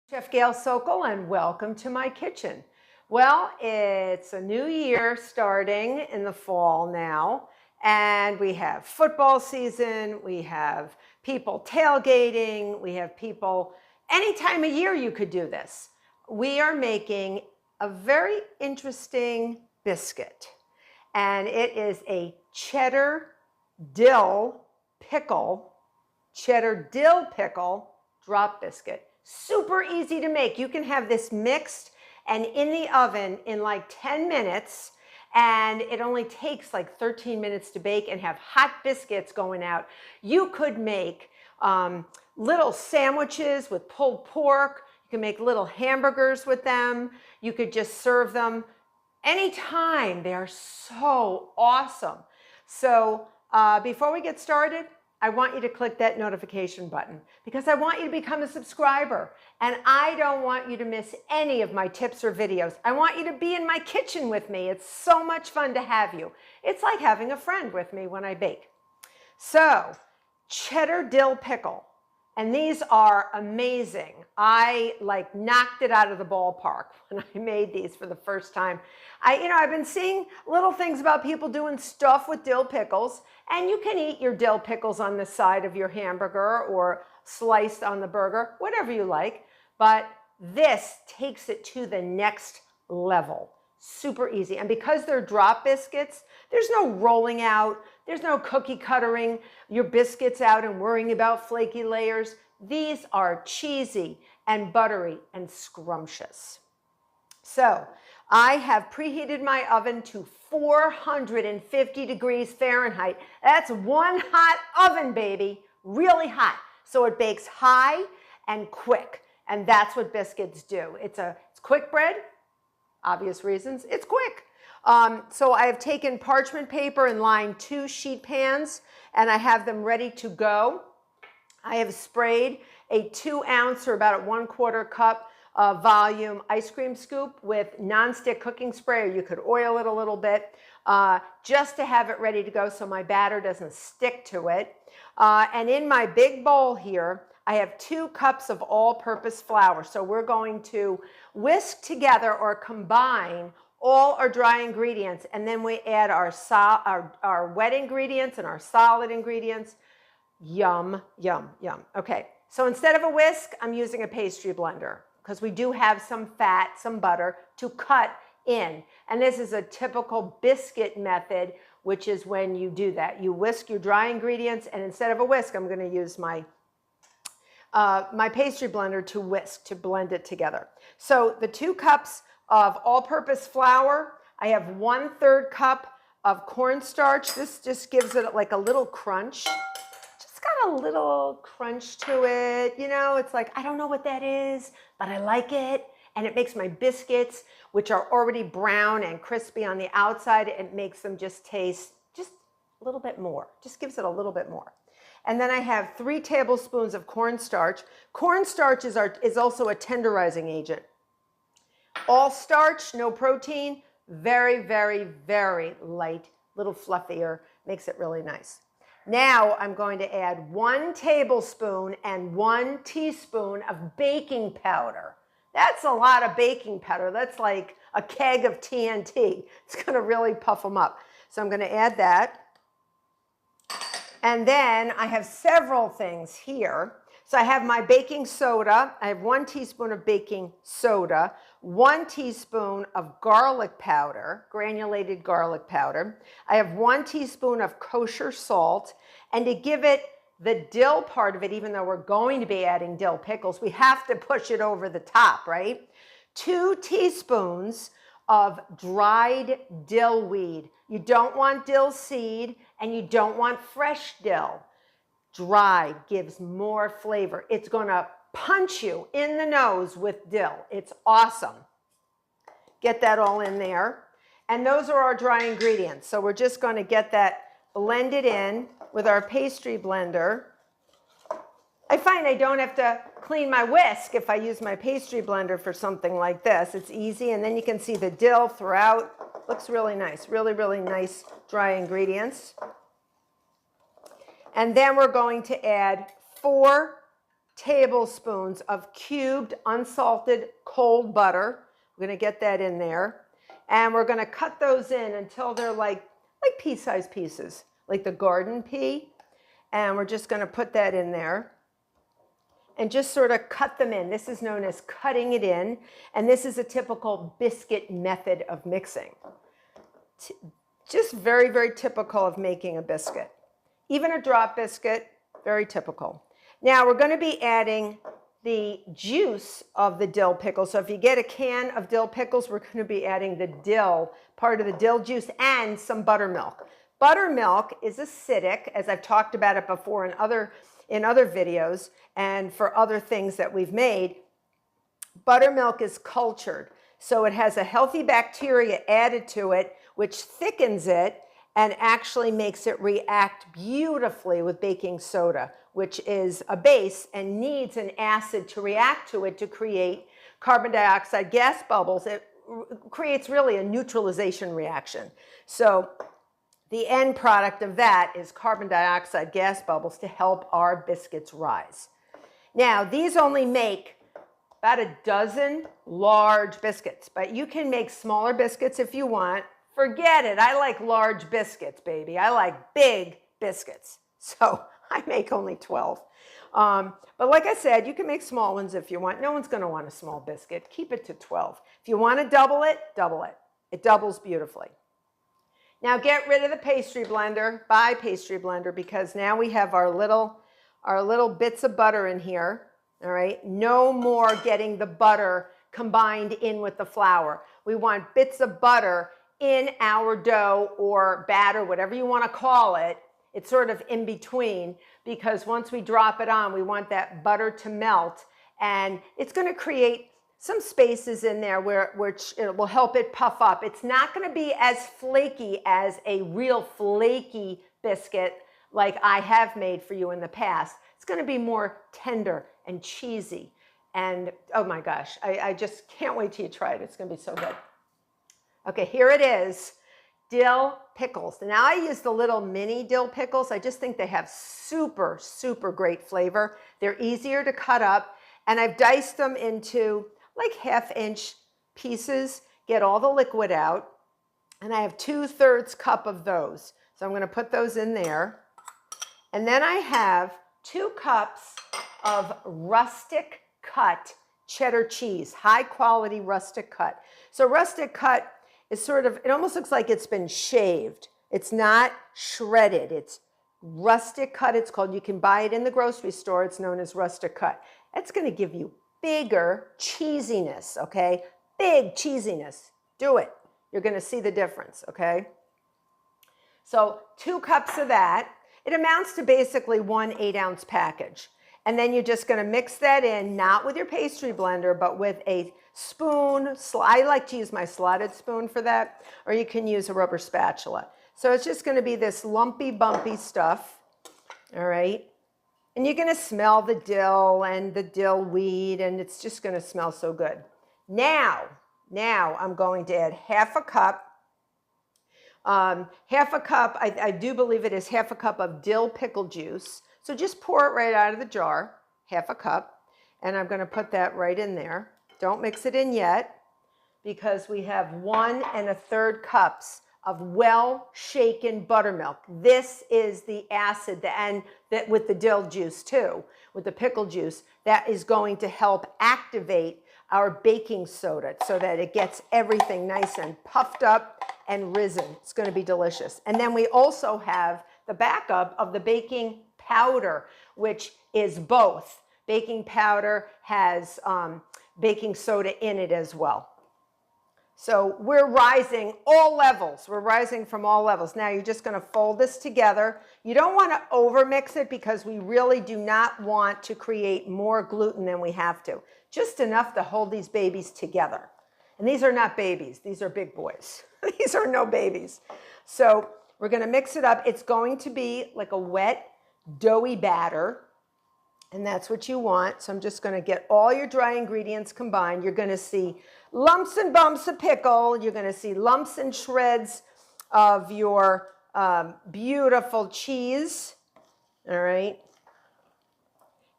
Chef Gail Sokol, and welcome to my kitchen. Well, it's a new year starting in the fall now, and we have football season, we have people tailgating, we have people, any time of year you could do this. We are making a very interesting biscuit, and it is a cheddar dill pickle, cheddar dill pickle drop biscuit. Super easy to make. You can have this mixed and in the oven in like 10 minutes, and it only takes like 13 minutes to bake and have hot biscuits going out. You could make little sandwiches with pulled pork. You can make little hamburgers with them. You could just serve them anytime. They are so awesome. So before we get started, I want you to click that notification button because I want you to become a subscriber, and I don't want you to miss any of my tips or videos. I want you to be in my kitchen with me. It's so much fun to have you. It's like having a friend with me when I bake. So, cheddar dill pickle, and these are amazing. I like knocked it out of the ballpark when I made these for the first time. I've been seeing little things about people doing stuff with dill pickles, and you can eat your dill pickles on the side of your hamburger or sliced on the burger, whatever you like. But this takes it to the next level. Super easy. And because they're drop biscuits, there's no rolling out, there's no cookie cuttering your biscuits out and worrying about flaky layers. These are cheesy and buttery and scrumptious. So I have preheated my oven to 450 degrees Fahrenheit. That's one hot oven, baby, really hot. So it bakes high and quick, and that's what biscuits do. It's quick bread, obvious reasons, it's quick. So I have taken parchment paper and lined 2 sheet pans, and I have them ready to go. I have sprayed a 2-ounce or about a 1/4 cup volume ice cream scoop with nonstick cooking spray, or you could oil it a little bit, just to have it ready to go so my batter doesn't stick to it. And in my big bowl here, I have 2 cups of all-purpose flour. So we're going to whisk together or combine all our dry ingredients, and then we add our wet ingredients and our solid ingredients. Yum, yum, yum. Okay, so instead of a whisk, I'm using a pastry blender because we do have some fat, some butter to cut in. And this is a typical biscuit method, which is when you do that. You whisk your dry ingredients, and instead of a whisk, I'm going to use my pastry blender to whisk, to blend it together. So the 2 cups of all-purpose flour, I have 1/3 cup of cornstarch. This just gives it like a little crunch. Just got a little crunch to it. It's like, I don't know what that is, but I like it. And it makes my biscuits, which are already brown and crispy on the outside, it makes them just taste just a little bit more. Just gives it a little bit more. And then I have 3 tablespoons of cornstarch. Cornstarch is also a tenderizing agent. All starch, no protein, very, very, very light, little fluffier, makes it really nice. Now I'm going to add 1 tablespoon and 1 teaspoon of baking powder. That's a lot of baking powder. That's like a keg of TNT. It's going to really puff them up. So I'm going to add that. And then I have several things here. So I have my baking soda. I have 1 teaspoon of baking soda, 1 teaspoon of garlic powder, granulated garlic powder. I have 1 teaspoon of kosher salt. And to give it the dill part of it, even though we're going to be adding dill pickles, we have to push it over the top, right? 2 teaspoons of dried dill weed. You don't want dill seed, and you don't want fresh dill. Dry gives more flavor. It's going to punch you in the nose with dill. It's awesome. Get that all in there. And those are our dry ingredients. So we're just going to get that blended in with our pastry blender. I find I don't have to clean my whisk if I use my pastry blender for something like this. It's easy, and then you can see the dill throughout. Looks really nice. Really, really nice dry ingredients. And then we're going to add 4 tablespoons of cubed, unsalted, cold butter. We're going to get that in there. And we're going to cut those in until they're like pea-sized pieces, like the garden pea. And we're just going to put that in there and just sort of cut them in. This is known as cutting it in. And this is a typical biscuit method of mixing. Just very, very typical of making a biscuit. Even a drop biscuit, very typical. Now we're going to be adding the juice of the dill pickle. So if you get a can of dill pickles, we're going to be adding the dill, part of the dill juice, and some buttermilk. Buttermilk is acidic, as I've talked about it before in other videos and for other things that we've made. Buttermilk is cultured, so it has a healthy bacteria added to it, which thickens it and actually makes it react beautifully with baking soda, which is a base and needs an acid to react to it to create carbon dioxide gas bubbles. It creates really a neutralization reaction. So the end product of that is carbon dioxide gas bubbles to help our biscuits rise. Now, these only make about a dozen large biscuits, but you can make smaller biscuits if you want. Forget it. I like large biscuits, baby. I like big biscuits. So I make only 12. But like I said, you can make small ones if you want. No one's going to want a small biscuit. Keep it to 12. If you want to double it, double it. It doubles beautifully. Now get rid of the pastry blender. Buy pastry blender, because now we have our little bits of butter in here. All right. No more getting the butter combined in with the flour. We want bits of butter in our dough or batter, whatever you want to call it. It's sort of in between, because once we drop it on, we want that butter to melt, and it's going to create some spaces in there which it will help it puff up. It's not going to be as flaky as a real flaky biscuit like I have made for you in the past. It's going to be more tender and cheesy. And oh my gosh, I just can't wait till you try it. It's going to be so good. Okay, here it is. Dill pickles. Now I use the little mini dill pickles. I just think they have super, super great flavor. They're easier to cut up, and I've diced them into like 1/2 inch pieces. Get all the liquid out, and I have 2/3 cup of those. So I'm going to put those in there. And then I have 2 cups of rustic cut cheddar cheese, high quality rustic cut. So rustic cut is sort of, it almost looks like it's been shaved. It's not shredded. It's rustic cut, it's called. You can buy it in the grocery store. It's known as rustic cut. It's going to give you bigger cheesiness, okay? Big cheesiness. Do it. You're going to see the difference, okay? So 2 cups of that. It amounts to basically 1 8-ounce package. And then you're just going to mix that in, not with your pastry blender, but with a spoon. I like to use my slotted spoon for that, or you can use a rubber spatula. So it's just going to be this lumpy, bumpy stuff, all right? And you're going to smell the dill and the dill weed, and it's just going to smell so good. Now I'm going to add 1/2 cup. 1/2 cup, I do believe it is 1/2 cup of dill pickle juice. So just pour it right out of the jar, 1/2 cup, and I'm going to put that right in there. Don't mix it in yet, because we have 1 1/3 cups of well-shaken buttermilk. This is the acid, and that with the dill juice too, with the pickle juice, that is going to help activate our baking soda so that it gets everything nice and puffed up and risen. It's going to be delicious. And then we also have the backup of the baking powder, which is both. Baking powder has baking soda in it as well. So we're rising all levels. We're rising from all levels. Now you're just going to fold this together. You don't want to overmix it, because we really do not want to create more gluten than we have to. Just enough to hold these babies together. And these are not babies. These are big boys. These are no babies. So we're going to mix it up. It's going to be like a wet, doughy batter. And that's what you want. So I'm just going to get all your dry ingredients combined. You're going to see lumps and bumps of pickle. You're going to see lumps and shreds of your beautiful cheese. All right.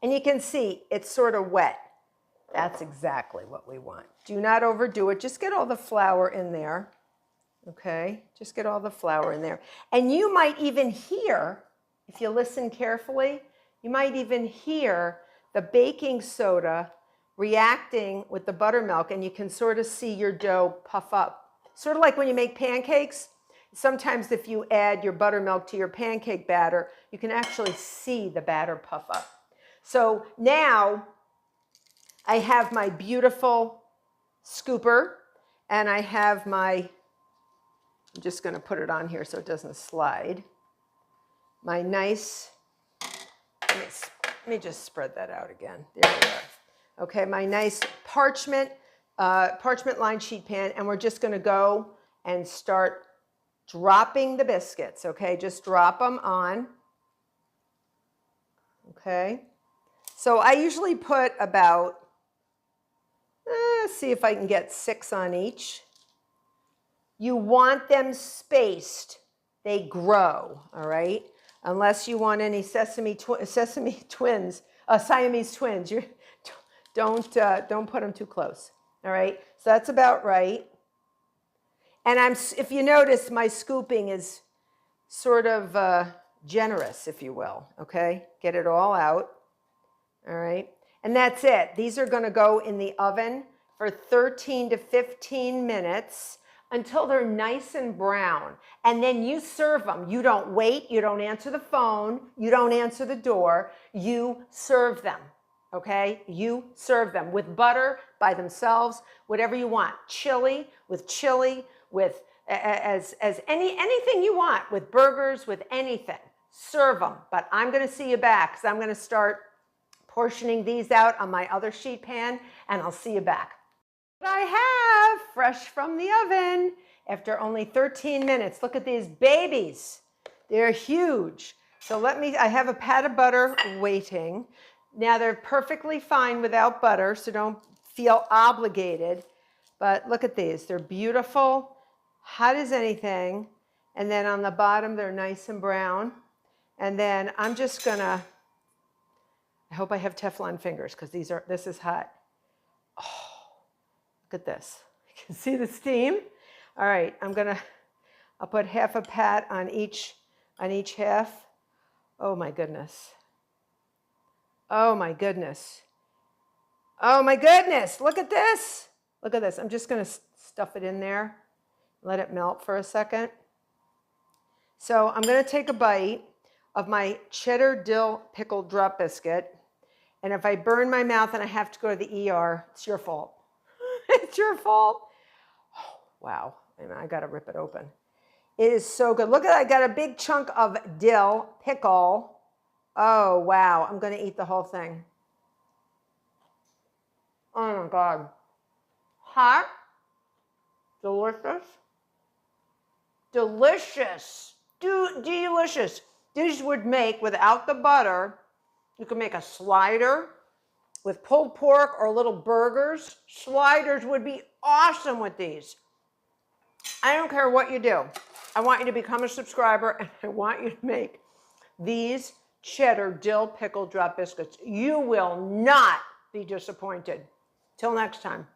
And you can see it's sort of wet. That's exactly what we want. Do not overdo it. Just get all the flour in there. Okay, just get all the flour in there. And you might even hear, if you listen carefully, you might even hear the baking soda reacting with the buttermilk, and you can sort of see your dough puff up. Sort of like when you make pancakes. Sometimes if you add your buttermilk to your pancake batter, you can actually see the batter puff up. So now I have my beautiful scooper, and I have my, I'm just going to put it on here so it doesn't slide. My nice, let me just spread that out again. There we are. Okay, my nice parchment lined sheet pan, and we're just going to go and start dropping the biscuits. Okay, just drop them on. Okay, so I usually put about, see if I can get 6 on each. You want them spaced. They grow, all right? Unless you want any Siamese twins. Don't put them too close, all right? So that's about right. And if you notice, my scooping is sort of generous, if you will, okay? Get it all out, all right? And that's it. These are going to go in the oven for 13 to 15 minutes until they're nice and brown. And then you serve them. You don't wait. You don't answer the phone. You don't answer the door. You serve them, okay? You serve them with butter, by themselves, whatever you want. Chili, with anything you want, with burgers, with anything. Serve them. But I'm going to see you back because I'm going to start portioning these out on my other sheet pan, and I'll see you back. I have fresh from the oven after only 13 minutes. Look at these babies. They're huge. So I have a pat of butter waiting. Now they're perfectly fine without butter, so don't feel obligated. But look at these. They're beautiful, hot as anything. And then on the bottom, they're nice and brown. And then I'm just gonna, I hope I have Teflon fingers because this is hot. Oh, look at this. You can see the steam. All right, I'll put half a pat on each half. Oh my goodness. Oh my goodness. Oh my goodness, look at this. Look at this. I'm just gonna stuff it in there, let it melt for a second. So I'm gonna take a bite of my cheddar dill pickle drop biscuit. And if I burn my mouth and I have to go to the ER, it's your fault. It's your fault. Oh, wow, I gotta rip it open. It is so good. Look at that, I got a big chunk of dill pickle. Oh, wow, I'm gonna eat the whole thing. Oh my God. Hot, delicious, delicious, delicious. These would make, without the butter, you can make a slider with pulled pork or little burgers. Sliders would be awesome with these. I don't care what you do. I want you to become a subscriber, and I want you to make these cheddar dill pickle drop biscuits. You will not be disappointed. Till next time.